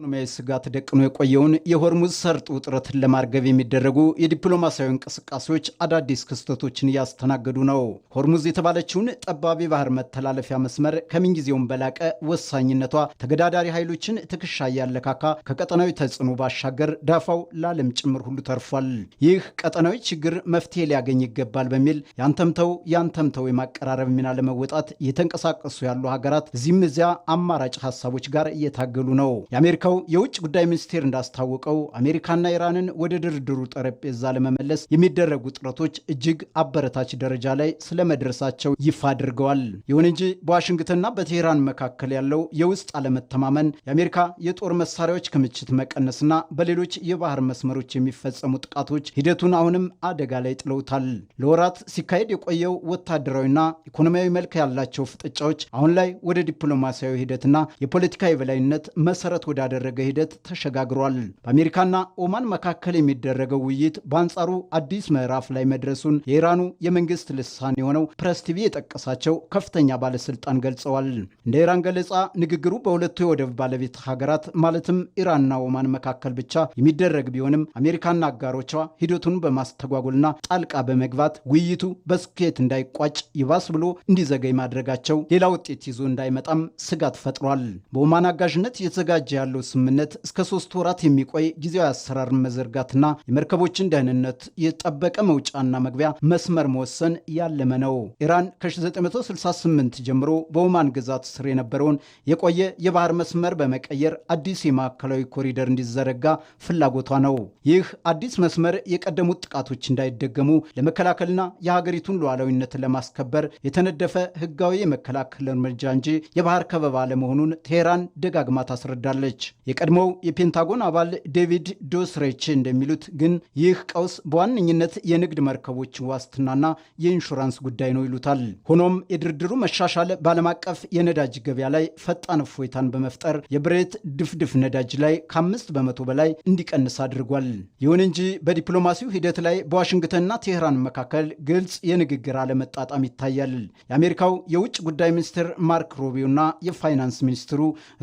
ኢኮኖሚያዊ ስጋት ደቅኖ የቆየውን የሆርሙዝ ሰርጥ ውጥረትን ለማርገብ የሚደረጉ የዲፕሎማሲያዊ እንቅስቃሴዎች አዳዲስ ክስተቶችን እያስተናገዱ ነው። ሆርሙዝ የተባለችውን ጠባብ የባህር መተላለፊያ መስመር ከምንጊዜውም በላቀ ወሳኝነቷ ተገዳዳሪ ኃይሎችን ትከሻ እያለካካ ከቀጠናዊ ተጽዕኖ ባሻገር ዳፋው ለዓለም ጭምር ሁሉ ተርፏል። ይህ ቀጠናዊ ችግር መፍትሄ ሊያገኝ ይገባል በሚል ያንተምተው የማቀራረብ ሚና ለመወጣት እየተንቀሳቀሱ ያሉ ሀገራት እዚህም እዚያ አማራጭ ሀሳቦች ጋር እየታገሉ ነው። የአሜሪካው የውጭ ጉዳይ ሚኒስቴር እንዳስታወቀው አሜሪካና ኢራንን ወደ ድርድሩ ጠረጴዛ ለመመለስ የሚደረጉ ጥረቶች እጅግ አበረታች ደረጃ ላይ ስለመድረሳቸው ይፋ አድርገዋል። ይሁን እንጂ በዋሽንግተንና በቴህራን መካከል ያለው የውስጥ አለመተማመን የአሜሪካ የጦር መሳሪያዎች ክምችት መቀነስና በሌሎች የባህር መስመሮች የሚፈጸሙ ጥቃቶች ሂደቱን አሁንም አደጋ ላይ ጥለውታል። ለወራት ሲካሄድ የቆየው ወታደራዊና ኢኮኖሚያዊ መልክ ያላቸው ፍጥጫዎች አሁን ላይ ወደ ዲፕሎማሲያዊ ሂደትና የፖለቲካ የበላይነት መሰረት ወዳደረገ ሂደት ተሸጋግሯል። በአሜሪካና ኦማን መካከል የሚደረገው ውይይት በአንጻሩ አዲስ ምዕራፍ ላይ መድረሱን የኢራኑ የመንግስት ልሳን የሆነው ፕሬስ ቲቪ የጠቀሳቸው ከፍተኛ ባለስልጣን ገልጸዋል። እንደ ኢራን ገለጻ ንግግሩ በሁለቱ የወደብ ባለቤት ሀገራት ማለትም ኢራንና ኦማን መካከል ብቻ የሚደረግ ቢሆንም አሜሪካና አጋሮቿ ሂደቱን በማስተጓጎልና ጣልቃ በመግባት ውይይቱ በስኬት እንዳይቋጭ ይባስ ብሎ እንዲዘገይ ማድረጋቸው ሌላ ውጤት ይዞ እንዳይመጣም ስጋት ፈጥሯል። በኦማን አጋዥነት የተዘጋጀ ያለው ስምምነት እስከ 3 ወራት የሚቆይ ጊዜያዊ አሰራርን መዘርጋትና የመርከቦችን ደህንነት የጠበቀ መውጫና መግቢያ መስመር መወሰን ያለመ ነው። ኢራን ከ1968 ጀምሮ በኦማን ግዛት ስር የነበረውን የቆየ የባህር መስመር በመቀየር አዲስ የማዕከላዊ ኮሪደር እንዲዘረጋ ፍላጎቷ ነው። ይህ አዲስ መስመር የቀደሙት ጥቃቶች እንዳይደገሙ ለመከላከልና የሀገሪቱን ሉዓላዊነት ለማስከበር የተነደፈ ህጋዊ የመከላከል እርምጃ እንጂ የባህር ከበባ አለመሆኑን ቴህራን ደጋግማ ታስረዳለች። የቀድሞው የፔንታጎን አባል ዴቪድ ዶስሬች እንደሚሉት ግን ይህ ቀውስ በዋነኝነት የንግድ መርከቦች ዋስትናና የኢንሹራንስ ጉዳይ ነው ይሉታል። ሆኖም የድርድሩ መሻሻል በዓለም አቀፍ የነዳጅ ገበያ ላይ ፈጣን እፎይታን በመፍጠር የብሬት ድፍድፍ ነዳጅ ላይ ከ5 በመቶ በላይ እንዲቀንስ አድርጓል። ይሁን እንጂ በዲፕሎማሲው ሂደት ላይ በዋሽንግተንና ቴህራን መካከል ግልጽ የንግግር አለመጣጣም ይታያል። የአሜሪካው የውጭ ጉዳይ ሚኒስትር ማርክ ሩቢዮና የፋይናንስ ሚኒስትሩ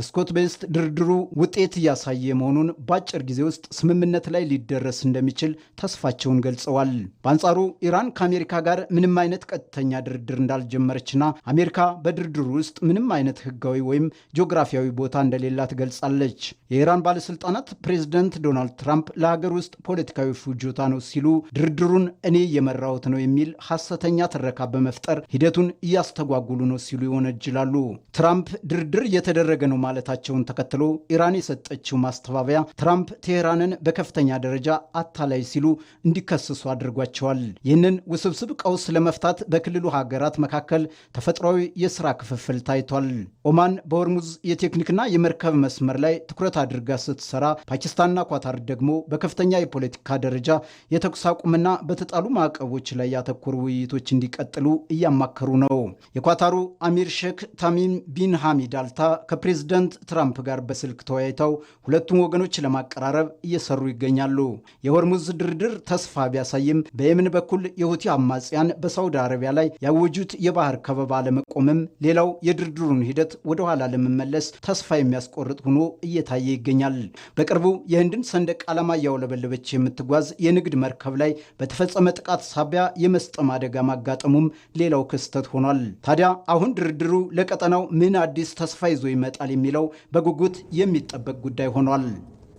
ስኮት ቤስት ድርድሩ ውጤት እያሳየ መሆኑን በአጭር ጊዜ ውስጥ ስምምነት ላይ ሊደረስ እንደሚችል ተስፋቸውን ገልጸዋል። በአንጻሩ ኢራን ከአሜሪካ ጋር ምንም አይነት ቀጥተኛ ድርድር እንዳልጀመረችና አሜሪካ በድርድሩ ውስጥ ምንም አይነት ህጋዊ ወይም ጂኦግራፊያዊ ቦታ እንደሌላት ገልጻለች። የኢራን ባለስልጣናት ፕሬዝደንት ዶናልድ ትራምፕ ለሀገር ውስጥ ፖለቲካዊ ፍጆታ ነው ሲሉ ድርድሩን እኔ እየመራሁት ነው የሚል ሐሰተኛ ትረካ በመፍጠር ሂደቱን እያስተጓጉሉ ነው ሲሉ ይወነጅላሉ። ትራምፕ ድርድር እየተደረገ ነው ማለታቸውን ተከትሎ ኢራን የሰጠችው ማስተባበያ ትራምፕ ቴህራንን በከፍተኛ ደረጃ አታላይ ሲሉ እንዲከሰሱ አድርጓቸዋል። ይህንን ውስብስብ ቀውስ ለመፍታት በክልሉ ሀገራት መካከል ተፈጥሯዊ የስራ ክፍፍል ታይቷል። ኦማን በሆርሙዝ የቴክኒክና የመርከብ መስመር ላይ ትኩረት አድርጋ ስትሰራ፣ ፓኪስታንና ኳታር ደግሞ በከፍተኛ የፖለቲካ ደረጃ የተኩስ አቁምና በተጣሉ ማዕቀቦች ላይ ያተኮሩ ውይይቶች እንዲቀጥሉ እያማከሩ ነው። የኳታሩ አሚር ሼክ ታሚም ቢን ሐሚድ አልታ ከፕሬዝደንት ትራምፕ ጋር በስልክ ተወያይተው ሁለቱም ወገኖች ለማቀራረብ እየሰሩ ይገኛሉ። የሆርሙዝ ድርድር ተስፋ ቢያሳይም በየመን በኩል የሁቲ አማጽያን በሳውዲ አረቢያ ላይ ያወጁት የባህር ከበባ ለመቆምም ሌላው የድርድሩን ሂደት ወደኋላ ለመመለስ ተስፋ የሚያስቆርጥ ሆኖ እየታየ ይገኛል። በቅርቡ የህንድን ሰንደቅ ዓላማ እያውለበለበች የምትጓዝ የንግድ መርከብ ላይ በተፈጸመ ጥቃት ሳቢያ የመስጠም አደጋ ማጋጠሙም ሌላው ክስተት ሆኗል። ታዲያ አሁን ድርድሩ ለቀጠናው ምን አዲስ ተስፋ ይዞ ይመጣል የሚለው በጉጉት የሚጠበቅ ጉዳይ ሆኗል።